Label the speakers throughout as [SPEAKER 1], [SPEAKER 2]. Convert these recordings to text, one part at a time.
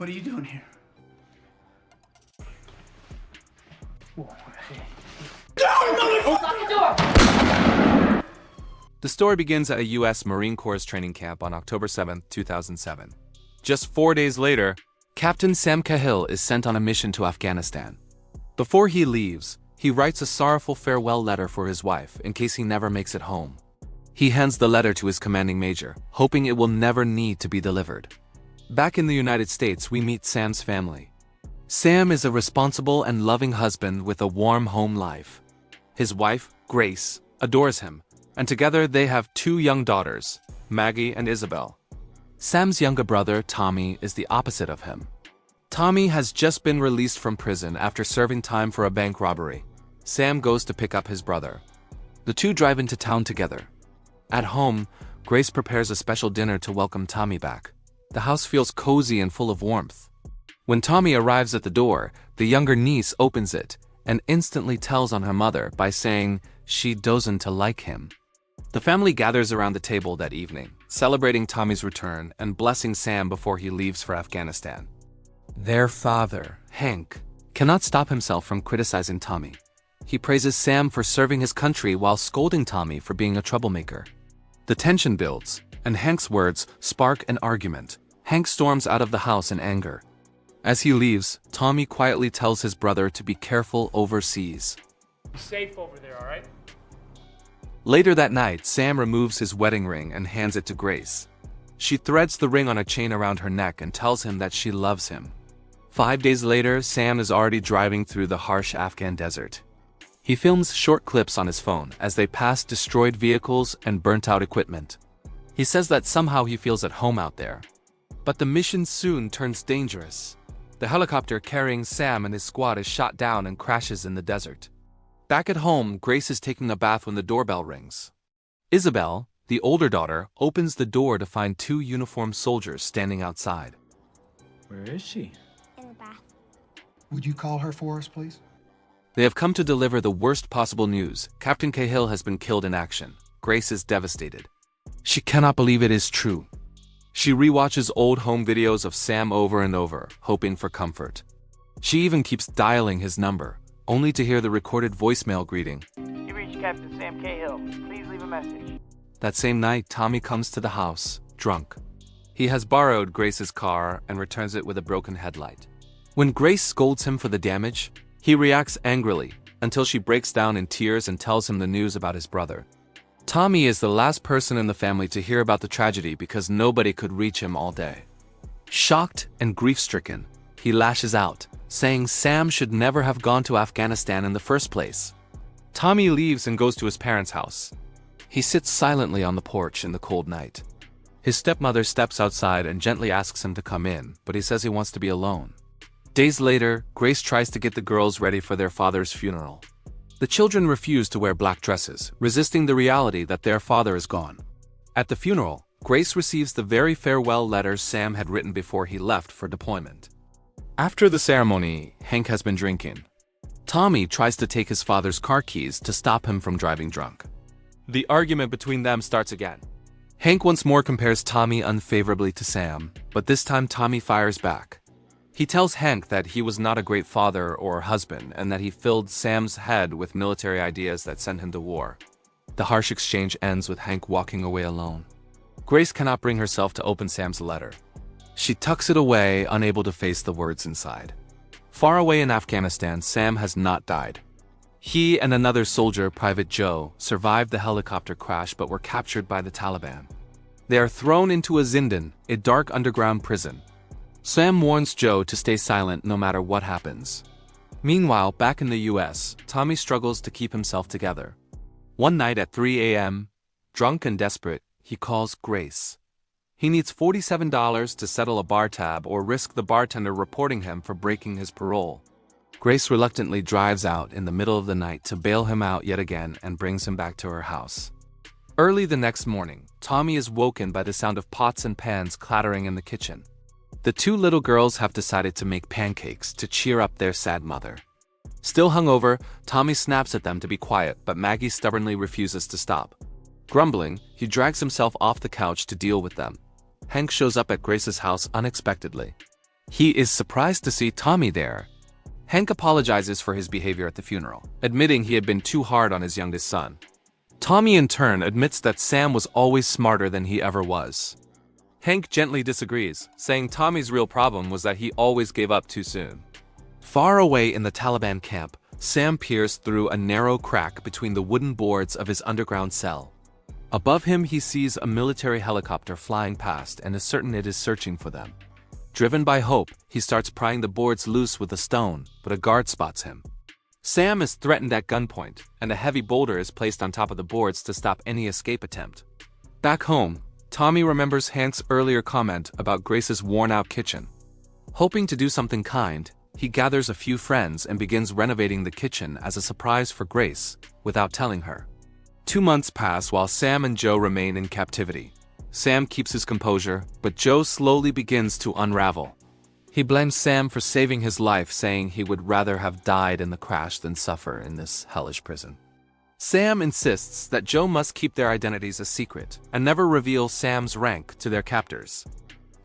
[SPEAKER 1] What are you doing here?
[SPEAKER 2] The story begins at a U.S. Marine Corps training camp on October 7, 2007. Just 4 days later, Captain Sam Cahill is sent on a mission to Afghanistan. Before he leaves, he writes a sorrowful farewell letter for his wife in case he never makes it home. He hands the letter to his commanding major, hoping it will never need to be delivered. Back in the United States, we meet Sam's family. Sam is a responsible and loving husband with a warm home life. His wife, Grace, adores him, and together they have 2 young daughters, Maggie and Isabel. Sam's younger brother, Tommy, is the opposite of him. Tommy has just been released from prison after serving time for a bank robbery. Sam goes to pick up his brother. The two drive into town together. At home, Grace prepares a special dinner to welcome Tommy back. The house feels cozy and full of warmth. When Tommy arrives at the door, the younger niece opens it and instantly tells on her mother by saying she doesn't like him. The family gathers around the table that evening, celebrating Tommy's return and blessing Sam before he leaves for Afghanistan. Their father, Hank, cannot stop himself from criticizing Tommy. He praises Sam for serving his country while scolding Tommy for being a troublemaker. The tension builds, and Hank's words spark an argument. Hank storms out of the house in anger. As he leaves, Tommy quietly tells his brother to be careful overseas.
[SPEAKER 3] Be safe over there, all right?
[SPEAKER 2] Later that night, Sam removes his wedding ring and hands it to Grace. She threads the ring on a chain around her neck and tells him that she loves him. 5 days later, Sam is already driving through the harsh Afghan desert. He films short clips on his phone as they pass destroyed vehicles and burnt-out equipment. He says that somehow he feels at home out there. But the mission soon turns dangerous. The helicopter carrying Sam and his squad is shot down and crashes in the desert. Back at home, Grace is taking a bath when the doorbell rings. Isabel, the older daughter, opens the door to find 2 uniformed soldiers standing outside.
[SPEAKER 3] Where is she?
[SPEAKER 4] In the bath.
[SPEAKER 5] Would you call her for us, please?
[SPEAKER 2] They have come to deliver the worst possible news. Captain Cahill has been killed in action. Grace is devastated. She cannot believe it is true. She rewatches old home videos of Sam over and over, hoping for comfort. She even keeps dialing his number, only to hear the recorded voicemail greeting.
[SPEAKER 6] You reached Captain Sam Cahill. Please leave a message.
[SPEAKER 2] That same night, Tommy comes to the house, drunk. He has borrowed Grace's car and returns it with a broken headlight. When Grace scolds him for the damage, he reacts angrily until she breaks down in tears and tells him the news about his brother. Tommy is the last person in the family to hear about the tragedy because nobody could reach him all day. Shocked and grief-stricken, he lashes out, saying Sam should never have gone to Afghanistan in the first place. Tommy leaves and goes to his parents' house. He sits silently on the porch in the cold night. His stepmother steps outside and gently asks him to come in, but he says he wants to be alone. Days later, Grace tries to get the girls ready for their father's funeral. The children refuse to wear black dresses, resisting the reality that their father is gone. At the funeral, Grace receives the very farewell letters Sam had written before he left for deployment. After the ceremony, Hank has been drinking. Tommy tries to take his father's car keys to stop him from driving drunk. The argument between them starts again. Hank once more compares Tommy unfavorably to Sam, but this time Tommy fires back. He tells Hank that he was not a great father or husband and that he filled Sam's head with military ideas that sent him to war. The harsh exchange ends with Hank walking away alone. Grace cannot bring herself to open Sam's letter. She tucks it away, unable to face the words inside. Far away in Afghanistan, Sam has not died. He and another soldier, Private Joe, survived the helicopter crash but were captured by the Taliban. They are thrown into a zindan, a dark underground prison. Sam warns Joe to stay silent no matter what happens. Meanwhile, back in the US, Tommy struggles to keep himself together. One night at 3 a.m., drunk and desperate, he calls Grace. He needs $47 to settle a bar tab or risk the bartender reporting him for breaking his parole. Grace reluctantly drives out in the middle of the night to bail him out yet again and brings him back to her house. Early the next morning, Tommy is woken by the sound of pots and pans clattering in the kitchen. The 2 little girls have decided to make pancakes to cheer up their sad mother. Still hungover, Tommy snaps at them to be quiet, but Maggie stubbornly refuses to stop. Grumbling, he drags himself off the couch to deal with them. Hank shows up at Grace's house unexpectedly. He is surprised to see Tommy there. Hank apologizes for his behavior at the funeral, admitting he had been too hard on his youngest son. Tommy in turn admits that Sam was always smarter than he ever was. Hank gently disagrees, saying Tommy's real problem was that he always gave up too soon. Far away in the Taliban camp, Sam peers through a narrow crack between the wooden boards of his underground cell. Above him he sees a military helicopter flying past and is certain it is searching for them. Driven by hope, he starts prying the boards loose with a stone, but a guard spots him. Sam is threatened at gunpoint, and a heavy boulder is placed on top of the boards to stop any escape attempt. Back home, Tommy remembers Hank's earlier comment about Grace's worn-out kitchen. Hoping to do something kind, he gathers a few friends and begins renovating the kitchen as a surprise for Grace, without telling her. 2 months pass while Sam and Joe remain in captivity. Sam keeps his composure, but Joe slowly begins to unravel. He blames Sam for saving his life, saying he would rather have died in the crash than suffer in this hellish prison. Sam insists that Joe must keep their identities a secret and never reveal Sam's rank to their captors.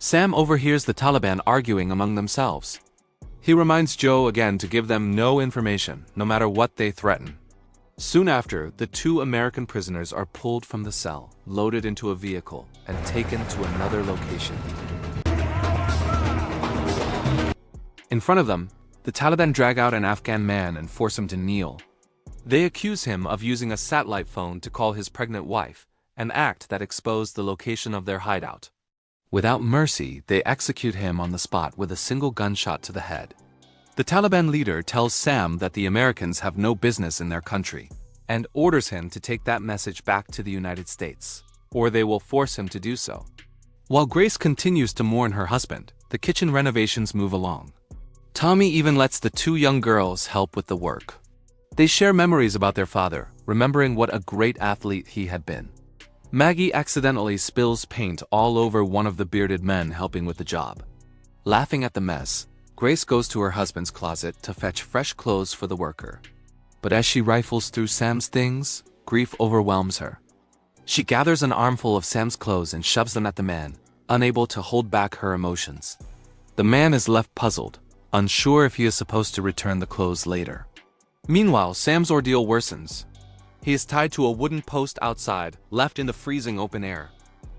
[SPEAKER 2] Sam overhears the Taliban arguing among themselves. He reminds Joe again to give them no information, no matter what they threaten. Soon after, the 2 American prisoners are pulled from the cell, loaded into a vehicle, and taken to another location. In front of them, the Taliban drag out an Afghan man and force him to kneel. They accuse him of using a satellite phone to call his pregnant wife, an act that exposed the location of their hideout. Without mercy, they execute him on the spot with a single gunshot to the head. The Taliban leader tells Sam that the Americans have no business in their country, and orders him to take that message back to the United States, or they will force him to do so. While Grace continues to mourn her husband, the kitchen renovations move along. Tommy even lets the 2 young girls help with the work. They share memories about their father, remembering what a great athlete he had been. Maggie accidentally spills paint all over one of the bearded men helping with the job. Laughing at the mess, Grace goes to her husband's closet to fetch fresh clothes for the worker. But as she rifles through Sam's things, grief overwhelms her. She gathers an armful of Sam's clothes and shoves them at the man, unable to hold back her emotions. The man is left puzzled, unsure if he is supposed to return the clothes later. Meanwhile, Sam's ordeal worsens. He is tied to a wooden post outside, left in the freezing open air.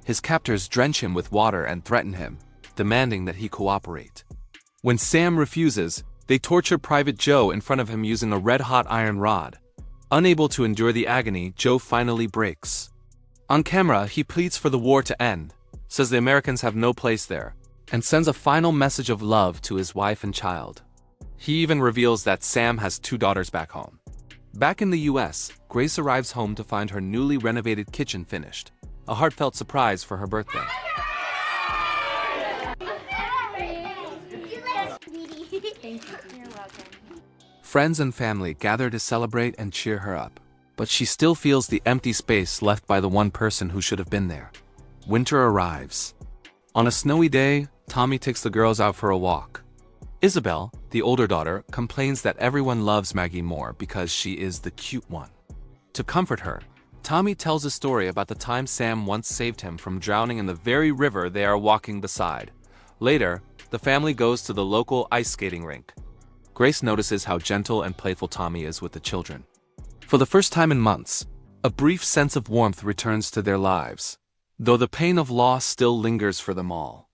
[SPEAKER 2] His captors drench him with water and threaten him, demanding that he cooperate. When Sam refuses, they torture Private Joe in front of him using a red-hot iron rod. Unable to endure the agony, Joe finally breaks. On camera, he pleads for the war to end, says the Americans have no place there, and sends a final message of love to his wife and child. He even reveals that Sam has 2 daughters back home. Back in the US, Grace arrives home to find her newly renovated kitchen finished, a heartfelt surprise for her birthday.
[SPEAKER 1] You're welcome.
[SPEAKER 2] Friends and family gather to celebrate and cheer her up, but she still feels the empty space left by the one person who should have been there. Winter arrives. On a snowy day, Tommy takes the girls out for a walk. Isabel, the older daughter, complains that everyone loves Maggie more because she is the cute one. To comfort her, Tommy tells a story about the time Sam once saved him from drowning in the very river they are walking beside. Later, the family goes to the local ice skating rink. Grace notices how gentle and playful Tommy is with the children. For the first time in months, a brief sense of warmth returns to their lives, though the pain of loss still lingers for them all.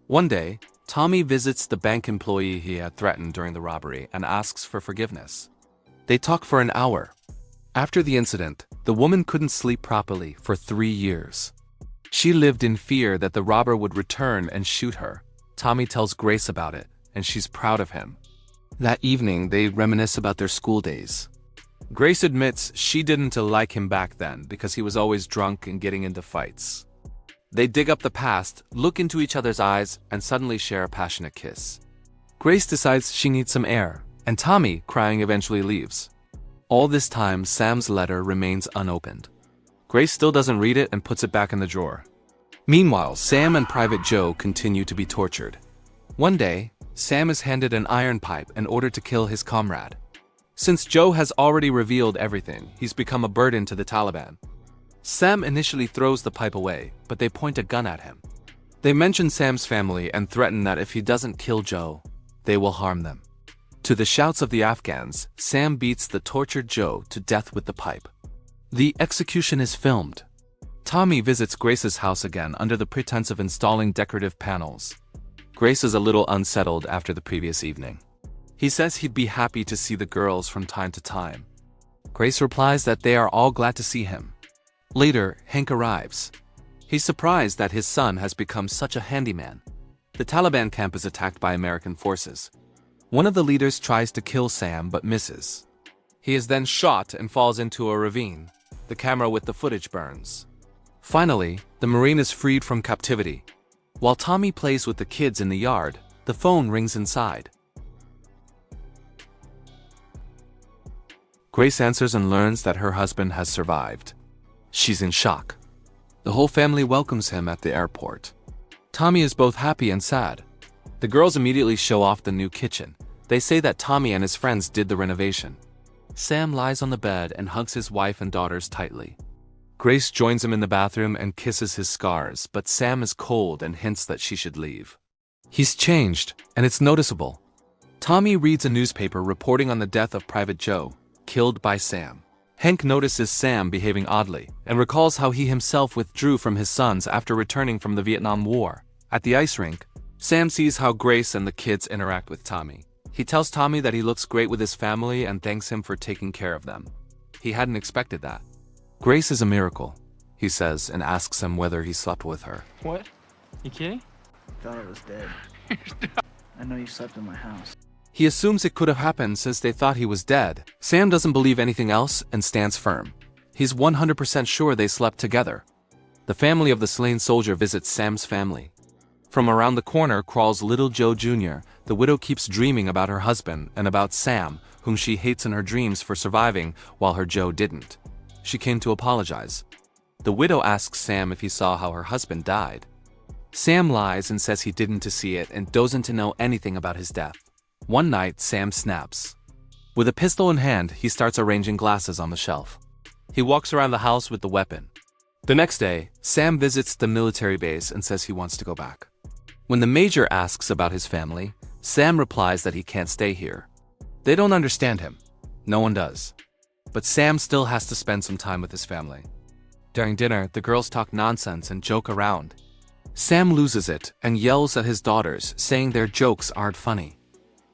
[SPEAKER 2] One day, Tommy visits the bank employee he had threatened during the robbery and asks for forgiveness. They talk for an hour. After the incident, the woman couldn't sleep properly for 3 years. She lived in fear that the robber would return and shoot her. Tommy tells Grace about it, and she's proud of him. That evening, they reminisce about their school days. Grace admits she didn't like him back then because he was always drunk and getting into fights. They dig up the past, look into each other's eyes, and suddenly share a passionate kiss. Grace decides she needs some air, and Tommy, crying, eventually leaves. All this time, Sam's letter remains unopened. Grace still doesn't read it and puts it back in the drawer. Meanwhile, Sam and Private Joe continue to be tortured. One day, Sam is handed an iron pipe and ordered to kill his comrade. Since Joe has already revealed everything, he's become a burden to the Taliban. Sam initially throws the pipe away, but they point a gun at him. They mention Sam's family and threaten that if he doesn't kill Joe, they will harm them. To the shouts of the Afghans, Sam beats the tortured Joe to death with the pipe. The execution is filmed. Tommy visits Grace's house again under the pretense of installing decorative panels. Grace is a little unsettled after the previous evening. He says he'd be happy to see the girls from time to time. Grace replies that they are all glad to see him. Later, Hank arrives. He's surprised that his son has become such a handyman. The Taliban camp is attacked by American forces. One of the leaders tries to kill Sam but misses. He is then shot and falls into a ravine. The camera with the footage burns. Finally, the Marine is freed from captivity. While Tommy plays with the kids in the yard, the phone rings inside. Grace answers and learns that her husband has survived. She's in shock. The whole family welcomes him at the airport. Tommy is both happy and sad. The girls immediately show off the new kitchen. They say that Tommy and his friends did the renovation. Sam lies on the bed and hugs his wife and daughters tightly. Grace joins him in the bathroom and kisses his scars, but Sam is cold and hints that she should leave. He's changed, and it's noticeable. Tommy reads a newspaper reporting on the death of Private Joe, killed by Sam. Hank notices Sam behaving oddly, and recalls how he himself withdrew from his sons after returning from the Vietnam War. At the ice rink, Sam sees how Grace and the kids interact with Tommy. He tells Tommy that he looks great with his family and thanks him for taking care of them. He hadn't expected that. Grace is a miracle, he says, and asks him whether he slept with her.
[SPEAKER 3] What? You kidding?
[SPEAKER 6] Thought I was dead. I know you slept in my house.
[SPEAKER 2] He assumes it could have happened since they thought he was dead. Sam doesn't believe anything else and stands firm. He's 100% sure they slept together. The family of the slain soldier visits Sam's family. From around the corner crawls little Joe Jr. The widow keeps dreaming about her husband and about Sam, whom she hates in her dreams for surviving while her Joe didn't. She came to apologize. The widow asks Sam if he saw how her husband died. Sam lies and says he didn't to see it and doesn't know anything about his death. One night, Sam snaps. With a pistol in hand, he starts arranging glasses on the shelf. He walks around the house with the weapon. The next day, Sam visits the military base and says he wants to go back. When the major asks about his family, Sam replies that he can't stay here. They don't understand him. No one does. But Sam still has to spend some time with his family. During dinner, the girls talk nonsense and joke around. Sam loses it and yells at his daughters, saying their jokes aren't funny.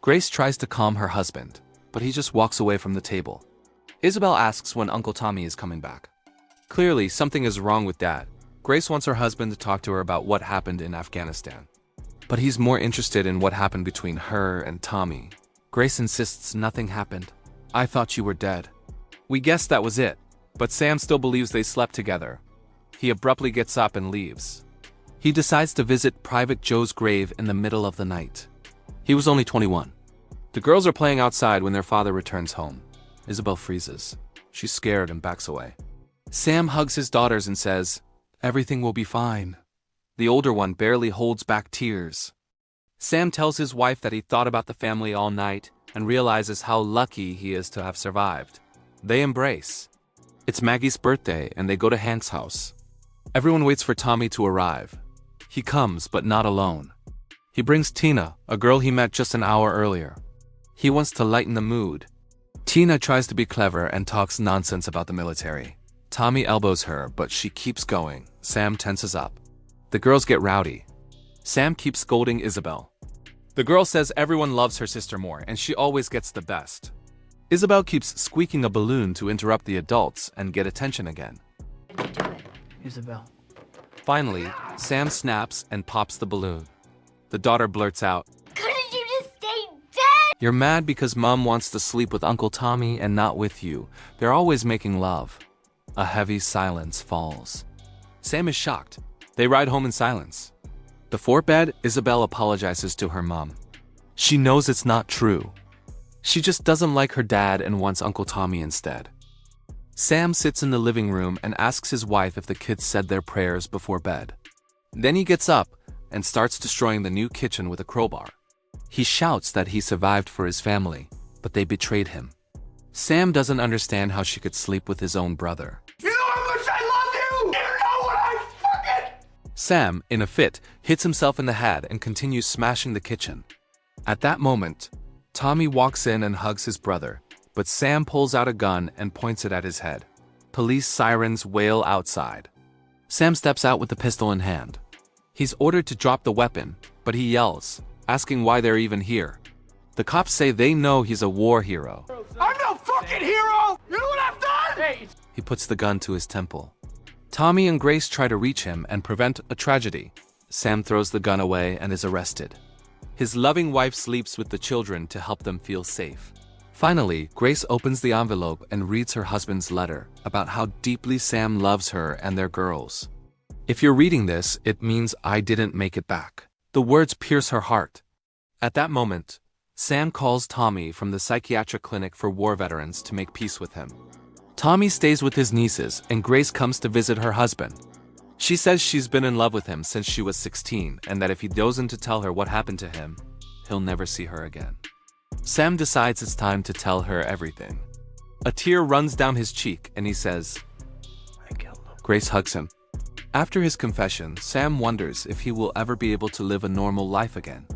[SPEAKER 2] Grace tries to calm her husband, but he just walks away from the table. Isabel asks when Uncle Tommy is coming back. Clearly, something is wrong with Dad. Grace wants her husband to talk to her about what happened in Afghanistan. But he's more interested in what happened between her and Tommy. Grace insists nothing happened. I thought you were dead. We guessed that was it, but Sam still believes they slept together. He abruptly gets up and leaves. He decides to visit Private Joe's grave in the middle of the night. He was only 21. The girls are playing outside when their father returns home. Isabel freezes. She's scared and backs away. Sam hugs his daughters and says, "Everything will be fine." The older one barely holds back tears. Sam tells his wife that he thought about the family all night and realizes how lucky he is to have survived. They embrace. It's Maggie's birthday and they go to Hank's house. Everyone waits for Tommy to arrive. He comes, but not alone. He brings Tina, a girl he met just an hour earlier. He wants to lighten the mood. Tina tries to be clever and talks nonsense about the military. Tommy elbows her, but she keeps going. Sam tenses up. The girls get rowdy. Sam keeps scolding Isabel. The girl says everyone loves her sister more, and she always gets the best. Isabel keeps squeaking a balloon to interrupt the adults and get attention again.
[SPEAKER 6] Isabel.
[SPEAKER 2] Finally, Sam snaps and pops the balloon. The daughter blurts out,
[SPEAKER 1] Couldn't you just stay dead?
[SPEAKER 2] "You're mad because Mom wants to sleep with Uncle Tommy and not with you. They're always making love." A heavy silence falls. Sam is shocked. They ride home in silence. Before bed, Isabel apologizes to her mom. She knows it's not true. She just doesn't like her dad and wants Uncle Tommy instead. Sam sits in the living room and asks his wife if the kids said their prayers before bed. Then he gets up and starts destroying the new kitchen with a crowbar. He shouts that he survived for his family, but they betrayed him. Sam doesn't understand how she could sleep with his own brother.
[SPEAKER 5] You know how much I love you! You know what I fucking...
[SPEAKER 2] Sam, in a fit, hits himself in the head and continues smashing the kitchen. At that moment, Tommy walks in and hugs his brother, but Sam pulls out a gun and points it at his head. Police sirens wail outside. Sam steps out with the pistol in hand. He's ordered to drop the weapon, but he yells, asking why they're even here. The cops say they know he's a war hero.
[SPEAKER 6] I'm no fucking hero! You know what I've done?
[SPEAKER 3] Hey,
[SPEAKER 2] He puts the gun to his temple. Tommy and Grace try to reach him and prevent a tragedy. Sam throws the gun away and is arrested. His loving wife sleeps with the children to help them feel safe. Finally, Grace opens the envelope and reads her husband's letter about how deeply Sam loves her and their girls. If you're reading this, it means I didn't make it back. The words pierce her heart. At that moment, Sam calls Tommy from the psychiatric clinic for war veterans to make peace with him. Tommy stays with his nieces and Grace comes to visit her husband. She says she's been in love with him since she was 16 and that if he doesn't tell her what happened to him, he'll never see her again. Sam decides it's time to tell her everything. A tear runs down his cheek and he says,
[SPEAKER 6] I killed him.
[SPEAKER 2] Grace hugs him. After his confession, Sam wonders if he will ever be able to live a normal life again.